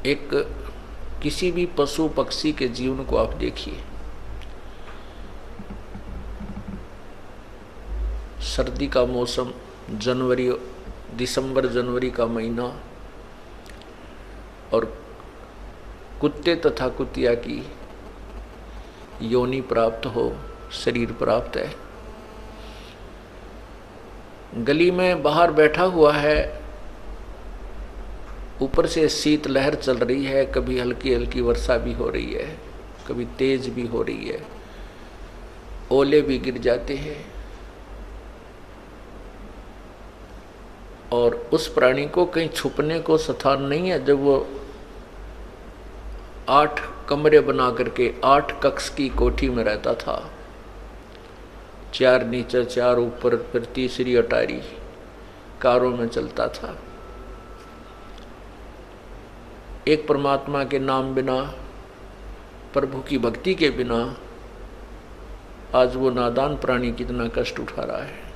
एक किसी भी पशु पक्षी के जीवन को आप देखिए। सर्दी का मौसम, जनवरी, दिसंबर जनवरी का महीना, और कुत्ते तथा कुतिया की योनि प्राप्त हो, शरीर प्राप्त है। गली में बाहर बैठा हुआ है, ऊपर से शीत लहर चल रही है, कभी हल्की हल्की वर्षा भी हो रही है, कभी तेज भी हो रही है, ओले भी गिर जाते हैं, और उस प्राणी को कहीं छुपने को स्थान नहीं है। जब वो 8 कमरे बना करके 8 कक्ष की कोठी में रहता था, 4 नीचे 4 ऊपर, फिर तीसरी अटारी कारों में चलता था, एक परमात्मा के नाम बिना, प्रभु की भक्ति के बिना आज वो नादान प्राणी कितना कष्ट उठा रहा है।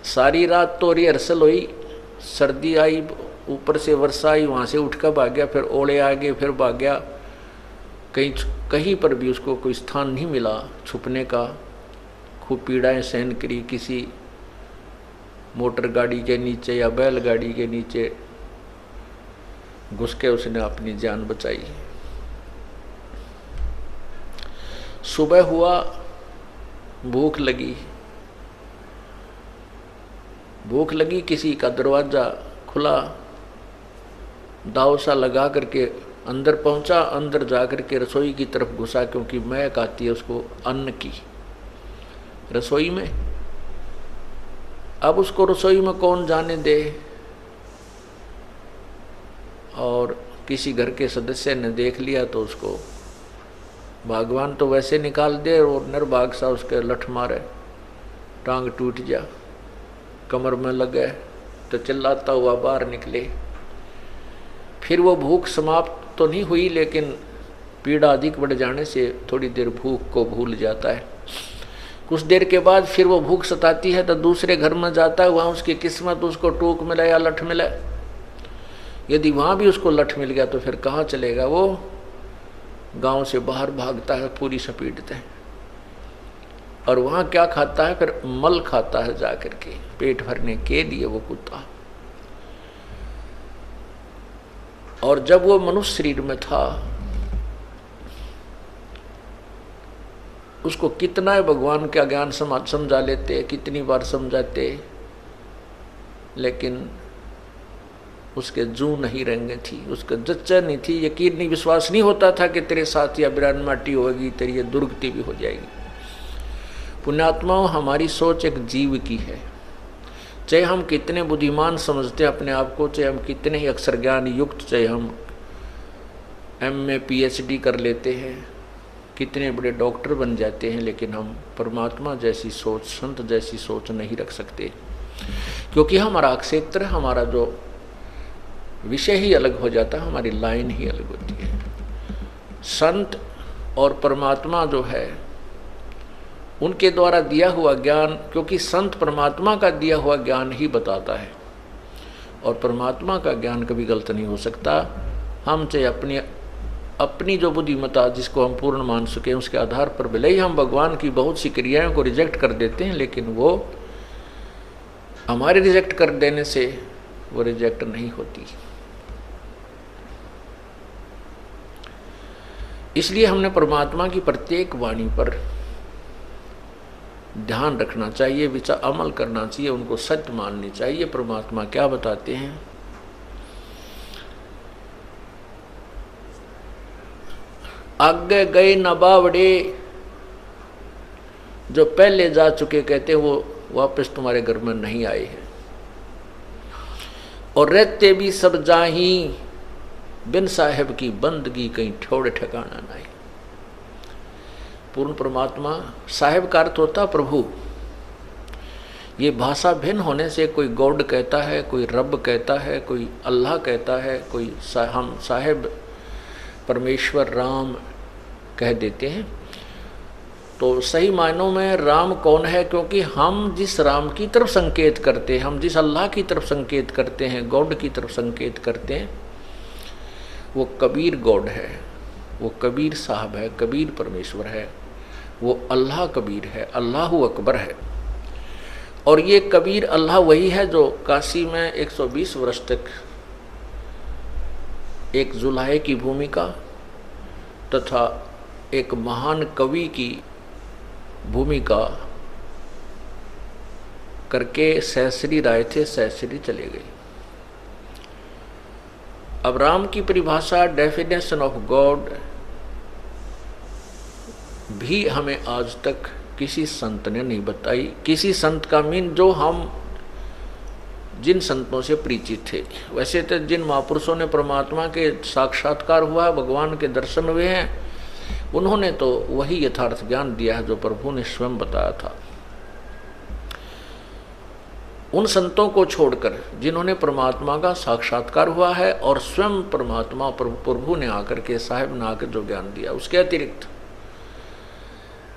सारी रात तो रिहर्सल हुई, सर्दी आई, ऊपर से वर्षा आई, वहां से उठकर भाग गया, फिर ओले आ गए, फिर भाग गया। कहीं पर भी उसको कोई स्थान नहीं मिला छुपने का। खूब पीड़ाएं सहन करी, किसी मोटर गाड़ी के नीचे या बैलगाड़ी के नीचे घुस के उसने अपनी जान बचाई। सुबह हुआ, भूख लगी, किसी का दरवाजा खुला, दाव सा लगा करके अंदर पहुंचा, अंदर जा करके रसोई की तरफ घुसा, क्योंकि महक आती है उसको अन्न की रसोई में। अब उसको रसोई में कौन जाने दे, और किसी घर के सदस्य ने देख लिया तो उसको भगवान तो वैसे निकाल दे, और निर्भाग सा उसके लठ मारे, टांग टूट जा, कमर में लगे तो चिल्लाता हुआ बाहर निकले। फिर वो भूख समाप्त तो नहीं हुई, लेकिन पीड़ा अधिक बढ़ जाने से थोड़ी देर भूख को भूल जाता है। कुछ देर के बाद फिर वो भूख सताती है तो दूसरे घर में जाता है, वहाँ उसकी किस्मत उसको टूक मिले या लठ मिले। यदि वहाँ भी उसको लठ मिल गया तो फिर कहाँ चलेगा वो, गांव से बाहर भागता है पूरी सपीटते हैं, और वहाँ क्या खाता है, फिर मल खाता है जाकर के, पेट भरने के लिए वो कुत्ता। और जब वो मनुष्य शरीर में था, उसको कितना है भगवान का ज्ञान समझा लेते, कितनी बार समझाते, लेकिन उसके जू नहीं रेंगे थी, उसके जच्चा नहीं थी, यकीन नहीं, विश्वास नहीं होता था कि तेरे साथ या बिरान माटी होगी, तेरी ये दुर्गति भी हो जाएगी। पुण्यात्माओं, हमारी सोच एक जीव की है। चाहे हम कितने बुद्धिमान समझते हैं अपने आप को, चाहे हम कितने ही अक्षर ज्ञान युक्त, चाहे हम MA PhD कर लेते हैं, कितने बड़े डॉक्टर बन जाते हैं, लेकिन हम परमात्मा जैसी सोच, संत जैसी सोच नहीं रख सकते, क्योंकि हमारा क्षेत्र, हमारा जो विषय ही अलग हो जाता है, हमारी लाइन ही अलग होती है। संत और परमात्मा जो है, उनके द्वारा दिया हुआ ज्ञान, क्योंकि संत परमात्मा का दिया हुआ ज्ञान ही बताता है, और परमात्मा का ज्ञान कभी गलत नहीं हो सकता। हम चाहे अपनी जो बुद्धिमत्ता, जिसको हम पूर्ण मान सकें, उसके आधार पर भले ही हम भगवान की बहुत सी क्रियाओं को रिजेक्ट कर देते हैं, लेकिन वो हमारे रिजेक्ट कर देने से वो रिजेक्ट नहीं होती। इसलिए हमने परमात्मा की प्रत्येक वाणी पर ध्यान रखना चाहिए, विचार अमल करना चाहिए, उनको सत्य माननी चाहिए। परमात्मा क्या बताते हैं, आगे गए न बावड़े, जो पहले जा चुके कहते हैं वो वापस तुम्हारे घर में नहीं आए हैं, और रहते भी सब जाही, बिन साहेब की बंदगी कहीं ठोड़ ठिकाना नहीं। पूर्ण परमात्मा, साहेब का अर्थ होता प्रभु। ये भाषा भिन्न होने से कोई गॉड कहता है, कोई रब कहता है, कोई अल्लाह कहता है, कोई हम साहेब परमेश्वर राम कह देते हैं। तो सही मायनों में राम कौन है? क्योंकि हम जिस राम की तरफ संकेत करते हैं, हम जिस अल्लाह की तरफ संकेत करते हैं, गॉड की तरफ संकेत करते हैं, वो कबीर गॉड है, वो कबीर साहब है, कबीर परमेश्वर है, वो अल्लाह कबीर है, अल्लाह अकबर है। और ये कबीर अल्लाह वही है जो काशी में 120 वर्ष तक एक जुलाहे की भूमिका तथा एक महान कवि की भूमिका करके सहस्री राय थे, सहस्री चले गए। अब राम की परिभाषा, डेफिनेशन ऑफ गॉड भी हमें आज तक किसी संत ने नहीं बताई। किसी संत का मीन जो हम जिन संतों से परिचित थे। वैसे तो जिन महापुरुषों ने परमात्मा के साक्षात्कार हुआ है, भगवान के दर्शन हुए हैं, उन्होंने तो वही यथार्थ ज्ञान दिया है जो प्रभु ने स्वयं बताया था। उन संतों को छोड़कर जिन्होंने परमात्मा का साक्षात्कार हुआ है और स्वयं परमात्मा प्रभु ने आकर के, साहिब ने आकर जो ज्ञान दिया, उसके अतिरिक्त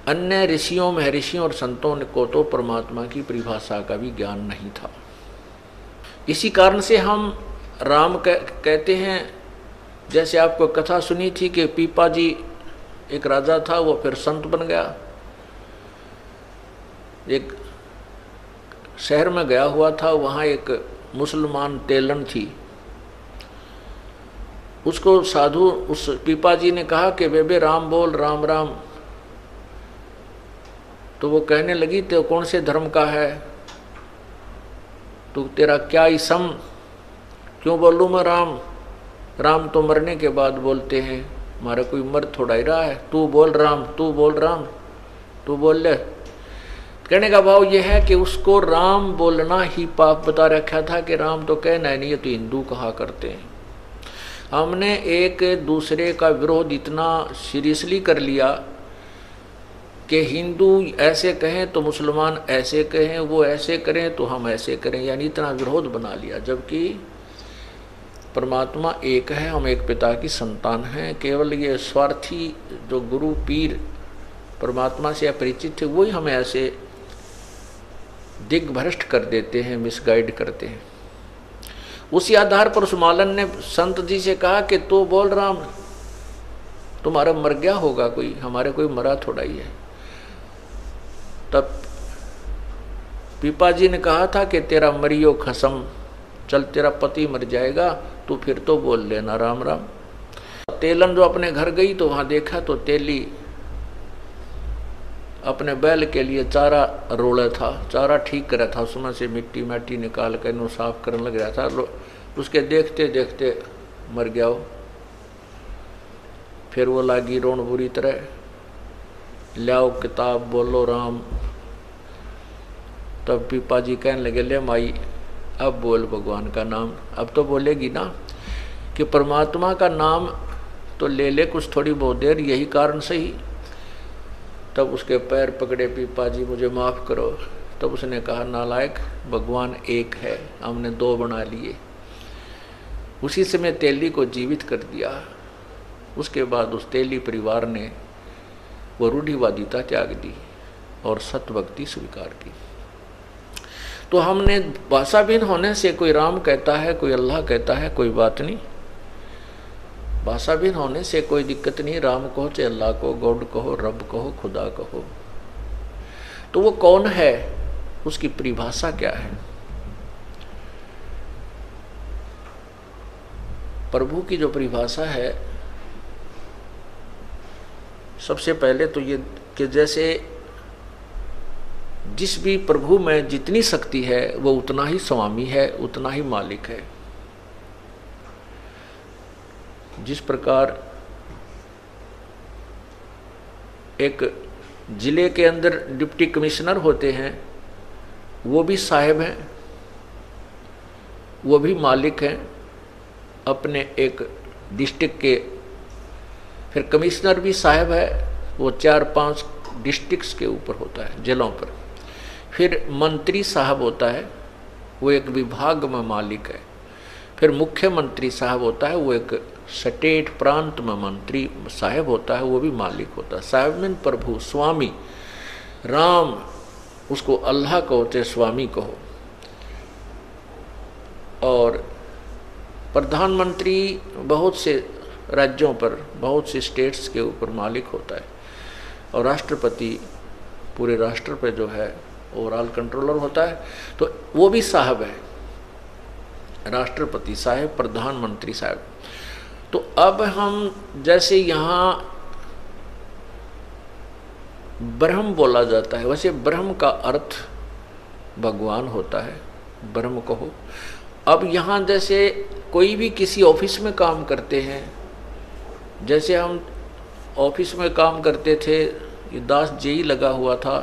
अन्य ऋषियों, महर्षियों और संतों को तो परमात्मा की परिभाषा का भी ज्ञान नहीं था। इसी कारण से हम राम कहते हैं। जैसे आपको कथा सुनी थी कि पीपा जी एक राजा था, वो फिर संत बन गया। एक शहर में गया हुआ था, वहाँ एक मुसलमान तेलन थी। उसको साधु, उस पीपा जी ने कहा कि बेबे राम बोल, राम राम। तो वो कहने लगी, तो कौन से धर्म का है तो तेरा क्या इसम, क्यों बोलूँ मैं राम? राम तो मरने के बाद बोलते हैं, हमारा कोई मर थोड़ा ही रहा है। तू बोल राम, तू बोल राम, तू बोल ले। कहने का भाव यह है कि उसको राम बोलना ही पाप बता रखा था कि राम तो कहना है नहीं, ये तो हिंदू कहा करते हैं। हमने एक दूसरे का विरोध इतना सीरियसली कर लिया कि हिंदू ऐसे कहें तो मुसलमान ऐसे कहें, वो ऐसे करें तो हम ऐसे करें, यानी इतना विरोध बना लिया। जबकि परमात्मा एक है, हम एक पिता की संतान हैं। केवल ये स्वार्थी जो गुरु पीर परमात्मा से अपरिचित थे, वही हमें ऐसे दिग्भ्रष्ट कर देते हैं, मिसगाइड करते हैं। उसी आधार पर उस मालन ने संत जी से कहा कि तू बोल राम, तुम्हारा मर गया होगा कोई, हमारे कोई मरा थोड़ा ही है। तब पीपा जी ने कहा था कि तेरा मरियो खसम, चल तेरा पति मर जाएगा, तू फिर तो बोल लेना राम राम। तेलन जो अपने घर गई तो वहां देखा तो तेली अपने बैल के लिए चारा रोड़ा था, चारा ठीक कर रहा था, उसमें से मिट्टी माटी निकाल कर इन्हों साफ करने लग रहा था। उसके देखते देखते मर गया वो। फिर वो लागी रोन बुरी तरह, लाओ किताब बोलो राम। तब पीपा जी कहने लगे, ले माई अब बोल भगवान का नाम। अब तो बोलेगी ना कि परमात्मा का नाम तो ले ले कुछ थोड़ी बहुत देर, यही कारण सही। तब उसके पैर पकड़े पीपा जी, मुझे माफ़ करो। तब उसने कहा, नालायक, भगवान एक है, हमने दो बना लिए। उसी समय तेली को जीवित कर दिया। उसके बाद उस तेली परिवार ने वो रूढ़िवादिता त्याग दी और सत्भक्ति स्वीकार की। तो हमने भाषा भिन्न होने से कोई राम कहता है, कोई अल्लाह कहता है, कोई बात नहीं। भाषा भिन्न होने से कोई दिक्कत नहीं, राम कहो चाहे अल्लाह को, गॉड कहो, रब कहो, खुदा कहो। तो वो कौन है, उसकी परिभाषा क्या है? प्रभु की जो परिभाषा है, सबसे पहले तो ये कि जैसे जिस भी प्रभु में जितनी शक्ति है वो उतना ही स्वामी है, उतना ही मालिक है। जिस प्रकार एक जिले के अंदर डिप्टी कमिश्नर होते हैं, वो भी साहिब हैं, वो भी मालिक हैं अपने एक डिस्ट्रिक्ट के। फिर कमिश्नर भी साहिब है, वो 4-5 डिस्ट्रिक्ट्स के ऊपर होता है, जिलों पर। फिर मंत्री साहब होता है, वो एक विभाग में मालिक है। फिर मुख्यमंत्री साहब होता है, वो एक स्टेट प्रांत में मंत्री साहेब होता है, वो भी मालिक होता है। साहेब मीन प्रभु, स्वामी। राम उसको अल्लाह कहो चाहे स्वामी कहो। और प्रधानमंत्री बहुत से राज्यों पर, बहुत से स्टेट्स के ऊपर मालिक होता है। और राष्ट्रपति पूरे राष्ट्र पे जो है ओवरऑल कंट्रोलर होता है, तो वो भी साहब है। राष्ट्रपति साहब, प्रधानमंत्री साहब। तो अब हम जैसे यहाँ ब्रह्म बोला जाता है, वैसे ब्रह्म का अर्थ भगवान होता है, ब्रह्म कहो। अब यहाँ जैसे कोई भी किसी ऑफिस में काम करते हैं, जैसे हम ऑफिस में काम करते थे, ये दास जेई लगा हुआ था,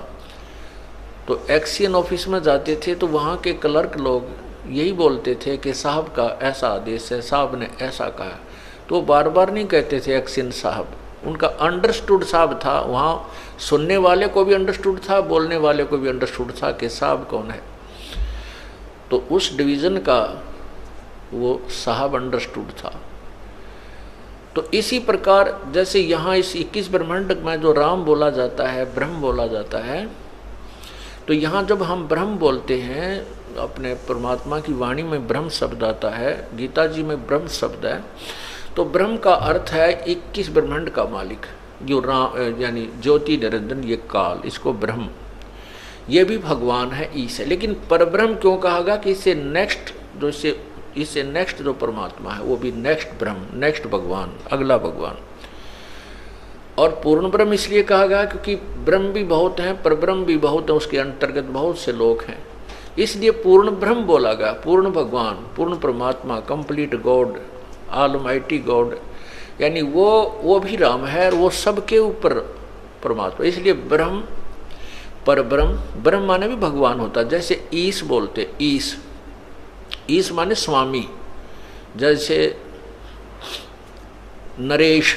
तो एक्सियन ऑफिस में जाते थे तो वहाँ के क्लर्क लोग यही बोलते थे कि साहब का ऐसा आदेश है, साहब ने ऐसा कहा। तो बार बार नहीं कहते थे एक्सियन साहब, उनका अंडरस्टूड साहब था। वहाँ सुनने वाले को भी अंडरस्टूड था, बोलने वाले को भी अंडरस्टूड था कि साहब कौन है। तो उस डिवीज़न का वो साहब अंडरस्टूड था। तो इसी प्रकार जैसे यहाँ इस 21 ब्रह्मांड में जो राम बोला जाता है, ब्रह्म बोला जाता है, तो यहाँ जब हम ब्रह्म बोलते हैं, अपने परमात्मा की वाणी में ब्रह्म शब्द आता है, गीता जी में ब्रह्म शब्द है, तो ब्रह्म का अर्थ है 21 ब्रह्मांड का मालिक, जो राम यानी ज्योति निरंजन, ये काल, इसको ब्रह्म, ये भी भगवान है, ईश है। लेकिन परब्रह्म क्यों कहा गया कि इससे नेक्स्ट जो इससे नेक्स्ट जो परमात्मा है वो भी नेक्स्ट ब्रह्म, नेक्स्ट भगवान, अगला भगवान। और पूर्ण ब्रह्म इसलिए कहा गया क्योंकि ब्रह्म भी बहुत हैं, परब्रह्म भी बहुत है, उसके अंतर्गत बहुत से लोग हैं, इसलिए पूर्ण ब्रह्म बोला गया। पूर्ण भगवान, पूर्ण परमात्मा, कंप्लीट गॉड, ऑलमाइटी गॉड, यानी वो भी राम है और वो सबके ऊपर परमात्मा, इसलिए ब्रह्म, परब्रह्म। ब्रह्म माने भी भगवान होता है। जैसे ईश बोलते, ईश, ईश माने स्वामी। जैसे नरेश,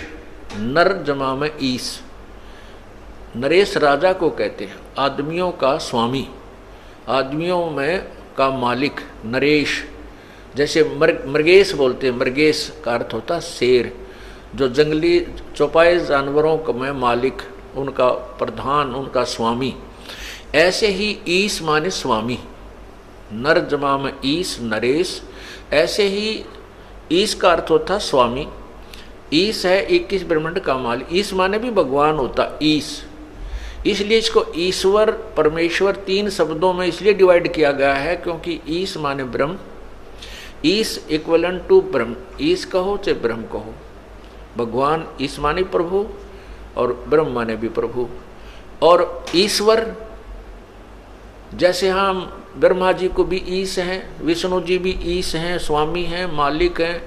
नर जमा में ईश, नरेश राजा को कहते हैं, आदमियों का स्वामी, आदमियों में का मालिक, नरेश। जैसे मृगेश बोलते हैं, मृगेश का अर्थ होता शेर, जो जंगली चौपाए जानवरों का में मालिक, उनका प्रधान, उनका स्वामी। ऐसे ही ईश माने स्वामी, नर जमा में ईश, नरेश। ऐसे ही ईश का अर्थ होता स्वामी। ईश है 21 ब्रह्मांड का मालिक, ईश माने भी भगवान होता, ईश। इसलिए इसको ईश्वर, परमेश्वर 3 शब्दों में इसलिए डिवाइड किया गया है क्योंकि ईश माने ब्रह्म, ईश इक्वलेंट टू ब्रह्म, ईश कहो चाहे ब्रह्म कहो। भगवान ईश माने प्रभु और ब्रह्म माने भी प्रभु। और ईश्वर, जैसे हम ब्रह्मा जी को भी ईश हैं, विष्णु जी भी ईश हैं, स्वामी हैं, मालिक हैं,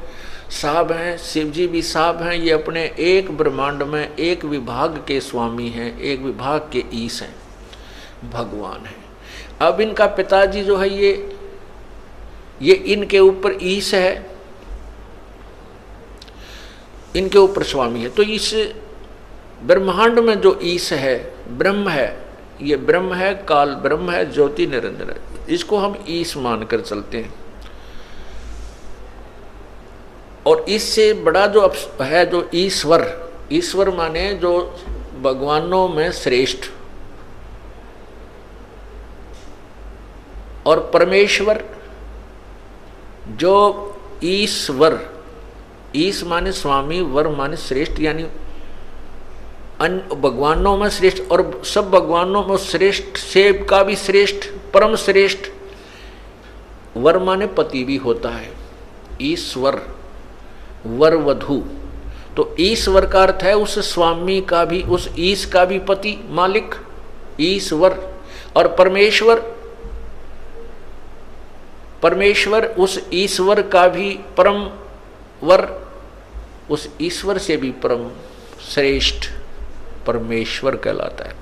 साहब हैं, शिव जी भी साहब हैं, ये अपने एक ब्रह्मांड में एक विभाग के स्वामी हैं, एक विभाग के ईश हैं, भगवान हैं। अब इनका पिताजी जो है ये इनके ऊपर ईश है, इनके ऊपर स्वामी है। तो इस ब्रह्मांड में जो ईश है, ब्रह्म है, ये ब्रह्म है, काल ब्रह्म है, ज्योति निरंजन है, इसको हम ईश मानकर चलते हैं। और इससे बड़ा जो है जो ईश्वर, ईश्वर माने जो भगवानों में श्रेष्ठ, और परमेश्वर जो ईश्वर, ईश माने स्वामी, वर माने श्रेष्ठ, यानी भगवानों में श्रेष्ठ, और सब भगवानों में श्रेष्ठ, सेब का भी श्रेष्ठ, परम श्रेष्ठ। वर माने पति भी होता है, ईश्वर, वर वधु। तो ईश्वर का अर्थ है उस स्वामी का भी, उस ईश का भी पति, मालिक, ईश्वर। और परमेश्वर, परमेश्वर उस ईश्वर का भी परम वर, उस ईश्वर से भी परम श्रेष्ठ परमेश्वर कहलाता है।